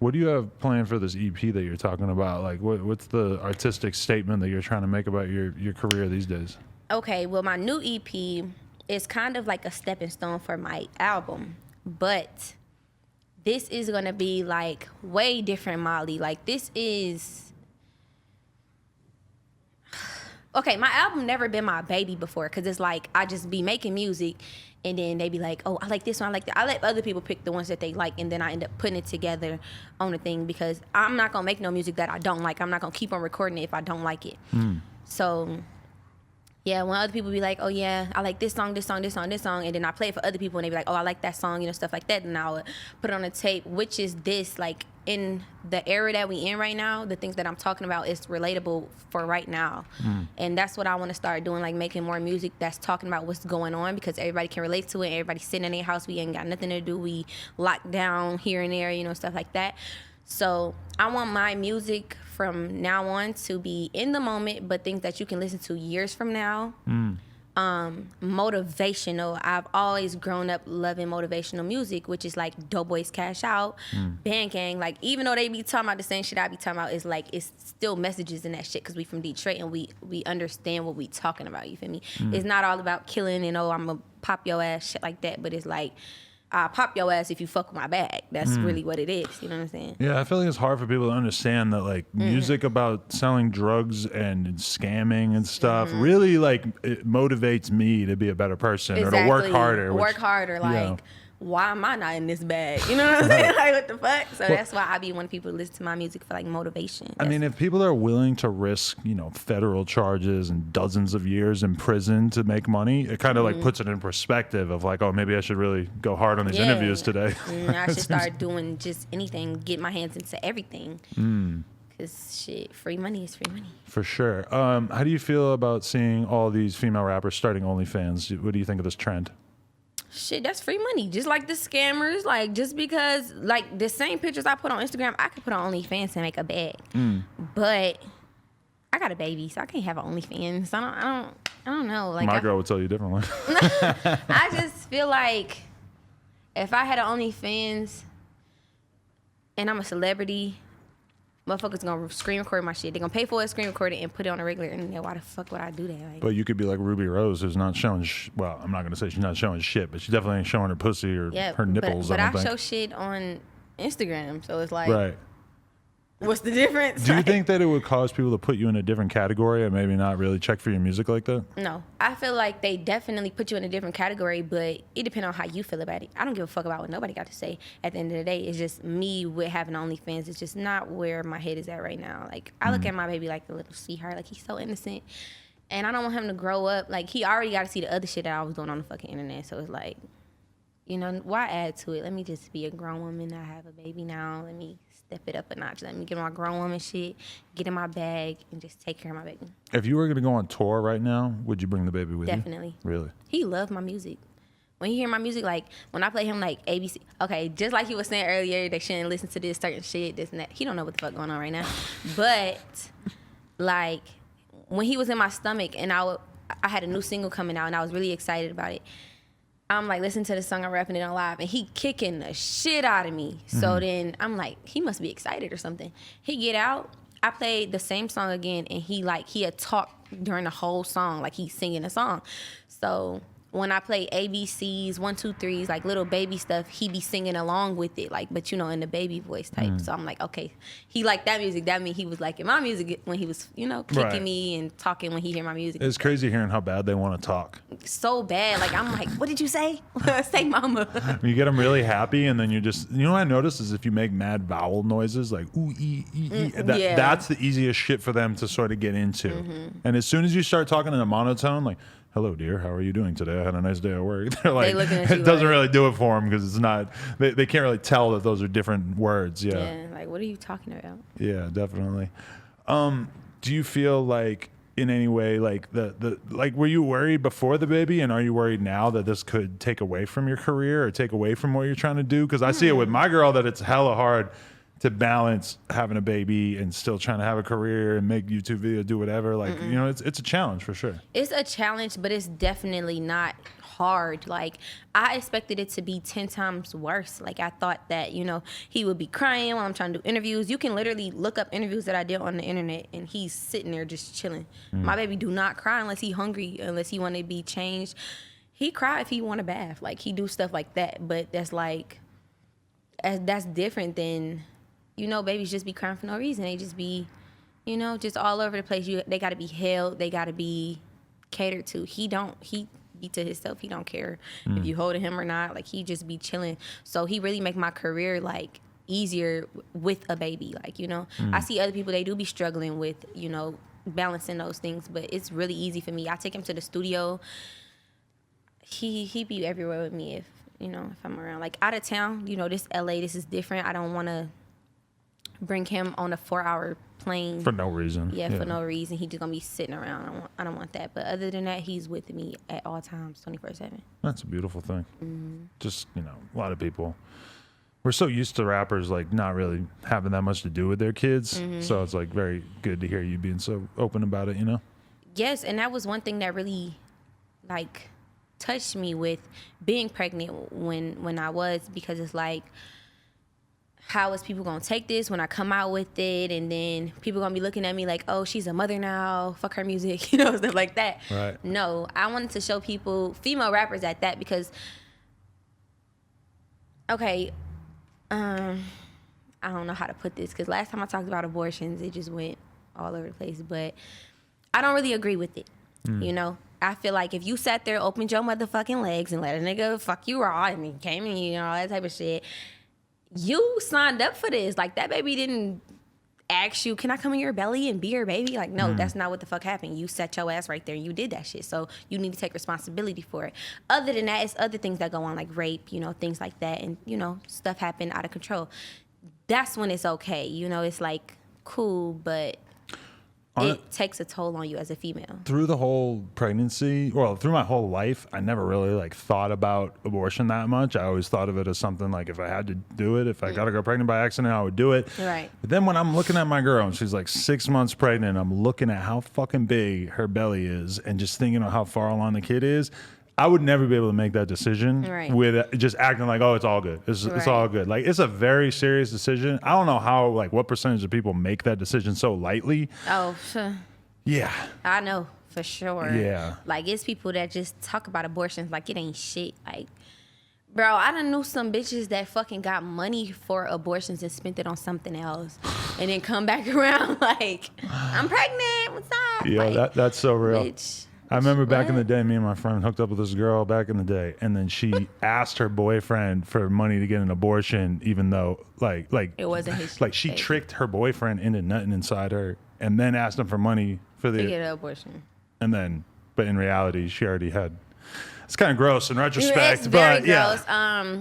What do you have planned for this EP that you're talking about? Like, what's the artistic statement that you're trying to make about your career these days? Okay, well, my new EP is kind of like a stepping stone for my album, but this is gonna be like way different, Molly. Like, this is okay. My album never been my baby before, cause it's like I just be making music, and then they be like, "Oh, I like this one, I like that." I let other people pick the ones that they like, and then I end up putting it together on the thing, because I'm not gonna make no music that I don't like. I'm not gonna keep on recording it if I don't like it. So. Yeah, when other people be like, "Oh yeah, I like this song, this song, this song, this song," and then I play it for other people, and they be like, "Oh, I like that song," stuff like that, and I would put it on a tape, which is this, like, in the era that we in right now, the things that I'm talking about is relatable for right now. And that's what I want to start doing, like making more music that's talking about what's going on, because everybody can relate to it. Everybody's sitting in their house, we ain't got nothing to do, we locked down here and there, stuff like that. So I want my music from now on to be in the moment, but things that you can listen to years from now. Motivational. I've always grown up loving motivational music, which is like Doughboys Cash Out, Band Gang. Like, even though they be talking about the same shit I be talking about, it's like it's still messages in that shit, because we from Detroit and we understand what we talking about. You feel me? It's not all about killing and I'm gonna pop your ass, shit like that. But it's like, I'll pop your ass if you fuck with my bag. That's really what it is. You know what I'm saying? Yeah, I feel like it's hard for people to understand that, like, music about selling drugs and scamming and stuff really, like, it motivates me to be a better person or to work harder. Work harder. Like, why am I not in this bag? You know what I'm saying? Like, what the fuck? So that's why I be wanting people to listen to my music for, like, motivation. I mean, if people are willing to risk, federal charges and dozens of years in prison to make money, it kind of like puts it in perspective of like, oh, maybe I should really go hard on these interviews today. I should start doing just anything, get my hands into everything. Because shit, free money is free money. For sure. How do you feel about seeing all these female rappers starting OnlyFans? What do you think of this trend? Shit, that's free money. Just like the scammers, like, just because, like, the same pictures I put on Instagram, I could put on OnlyFans and make a bag. But I got a baby, so I can't have an OnlyFans. I don't know. Like, my girl would tell you differently. I just feel like if I had an OnlyFans and I'm a celebrity, motherfuckers gonna screen record my shit. They gonna pay for it, screen record it, and put it on a regular internet. Why the fuck would I do that? Like, but you could be like Ruby Rose, who's not showing. Well, I'm not gonna say she's not showing shit, but she definitely ain't showing her pussy or her nipples. But I I show shit on Instagram, so it's like, right. What's the difference? Do you think that it would cause people to put you in a different category and maybe not really check for your music like that? No. I feel like they definitely put you in a different category, but it depends on how you feel about it. I don't give a fuck about what nobody got to say. At the end of the day, it's just me with having OnlyFans. It's just not where my head is at right now. Like, I look at my baby like a little sweetheart. Like, he's so innocent. And I don't want him to grow up. Like, he already got to see the other shit that I was doing on the fucking internet. So it's like, why add to it? Let me just be a grown woman. I have a baby now. Let me step it up a notch. Let me get my grown woman shit, get in my bag, and just take care of my baby. If you were going to go on tour right now, would you bring the baby with you? Definitely. Really? He loved my music. When he hear my music, like, when I play him, like, ABC, okay, just like he was saying earlier, they shouldn't listen to this certain shit, this and that. He don't know what the fuck going on right now. But, like, when he was in my stomach and I had a new single coming out and I was really excited about it, I'm like, listen to the song, I'm rapping it on live, and he kicking the shit out of me. So then I'm like, he must be excited or something. He get out, I played the same song again, and he had talked during the whole song, like he's singing a song. So when I play ABCs, 1, 2, 3s, like little baby stuff, he be singing along with it, like, but in the baby voice type. So I'm like, okay, he liked that music. That means he was liking my music when he was, kicking me and talking when he hear my music. It's crazy hearing how bad they want to talk. So bad. Like, I'm like, what did you say? Say mama. You get them really happy, and then you just, what I noticed is if you make mad vowel noises, like ooh, that's the easiest shit for them to sort of get into. And as soon as you start talking in a monotone, like, hello, dear, how are you doing today? I had a nice day at work. They're like, it doesn't really do it for them because it's not, they can't really tell that those are different words. Yeah, like, what are you talking about? Yeah, definitely. Do you feel like in any way, like like, were you worried before the baby, and are you worried now that this could take away from your career or take away from what you're trying to do? Because I see it with my girl that it's hella hard to balance having a baby and still trying to have a career and make YouTube videos, do whatever. Like, it's a challenge for sure. It's a challenge, but it's definitely not hard. Like, I expected it to be 10 times worse. Like, I thought that, you know, he would be crying while I'm trying to do interviews. You can literally look up interviews that I did on the internet, and he's sitting there just chilling. My baby do not cry unless he hungry, unless he want to be changed. He cry if he want a bath. Like, he do stuff like that. But that's like, that's different than, you know, babies just be crying for no reason. They just be, you know, just all over the place. They got to be held. They got to be catered to. He be to himself. He don't care if you holding him or not. Like, he just be chilling. So he really make my career like easier with a baby. Like, you know, I see other people, they do be struggling with, you know, balancing those things, but it's really easy for me. I take him to the studio. He be everywhere with me if, you know, if I'm around. Like, out of town, you know, this LA, this is different. I don't want to bring him on a 4-hour plane for no reason. Yeah, for no reason. He just gonna be sitting around. I don't want that. But other than that, he's with me at all times, 24/7. That's a beautiful thing. Just, you know, a lot of people, we're so used to rappers like not really having that much to do with their kids. So it's like very good to hear you being so open about it, you know? Yes, and that was one thing that really like touched me with being pregnant when I was, because it's like, how is people gonna take this when I come out with it? And then people gonna be looking at me like, oh, she's a mother now, fuck her music, you know, stuff like that. Right. No, I wanted to show people, female rappers at that, because, okay, I don't know how to put this, because last time I talked about abortions, it just went all over the place, but I don't really agree with it, you know? I feel like if you sat there, opened your motherfucking legs and let a nigga fuck you raw and he came in, you know, all that type of shit, you signed up for this. Like, that baby didn't ask you, can I come in your belly and be your baby? Like, no, that's not what the fuck happened. You set your ass right there and you did that shit. So you need to take responsibility for it. Other than that, it's other things that go on, like rape, you know, things like that. And, you know, stuff happen out of control. That's when it's okay. You know, it's like cool, but it takes a toll on you as a female. Through the whole pregnancy, well, through my whole life, I never really like thought about abortion that much. I always thought of it as something like, if I had to do it, if I got a girl pregnant by accident, I would do it. Right. But then when I'm looking at my girl and she's like 6 months pregnant, I'm looking at how fucking big her belly is and just thinking of how far along the kid is. I would never be able to make that decision with just acting like, oh, it's all good. It's all good. Like, it's a very serious decision. I don't know how, like, what percentage of people make that decision so lightly. Oh, sure. Yeah. I know for sure. Yeah. Like, it's people that just talk about abortions like it ain't shit. Like, bro, I done knew some bitches that fucking got money for abortions and spent it on something else and then come back around like, I'm pregnant. What's up? Yeah, like, that's so real. Bitch. I remember back in the day, me and my friend hooked up with this girl back in the day, and then she asked her boyfriend for money to get an abortion, even though like it wasn't his. Like, she tricked her boyfriend into nutting inside her, and then asked him for money for to get an abortion. And then, but in reality, she already had. It's kind of gross in retrospect, it's very but gross. Yeah.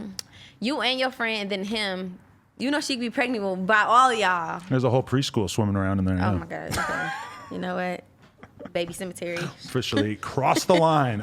You and your friend, and then him. You know she could be pregnant by all y'all. There's a whole preschool swimming around in there. Oh my god. Okay. You know what? Baby cemetery. Officially crossed the line.